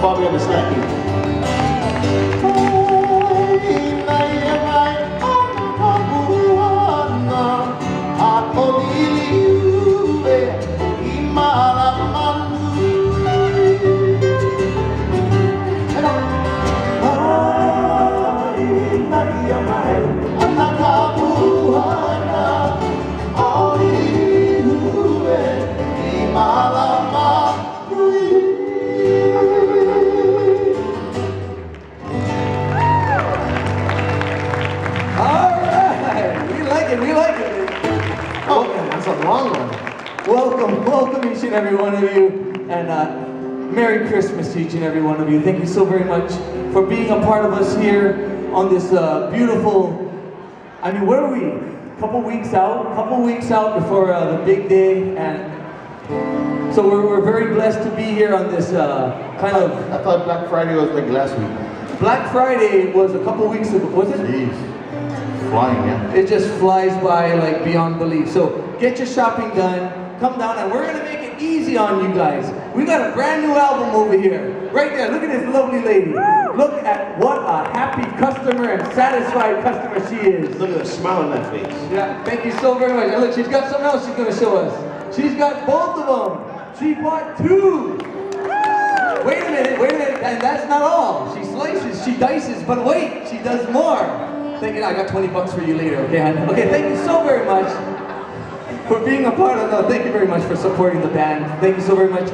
Bobby on the stacking. Welcome each and every one of you, and Merry Christmas to each and every one of you. Thank you so very much for being a part of us here on this beautiful, I mean, where are we? A couple weeks out before the big day, and so we're very blessed to be here on this kind of... I thought Black Friday was like last week. Black Friday was a couple weeks ago, was it? Jeez, flying, yeah. It just flies by like beyond belief. So get your shopping done. Come down, and we're gonna make it easy on you guys. We got a brand new album over here. Right there, look at this lovely lady. Look at what a happy customer and satisfied customer she is. Look at the smile on that face. Yeah, thank you so very much. And look, she's got something else she's gonna show us. She's got both of them. She bought two. Wait a minute, and that's not all. She slices, she dices, but wait, she does more. Thank you, I got 20 bucks for you later, okay? Okay, thank you so very much for being a part of it. Thank you very much for supporting the band. Thank you so very much.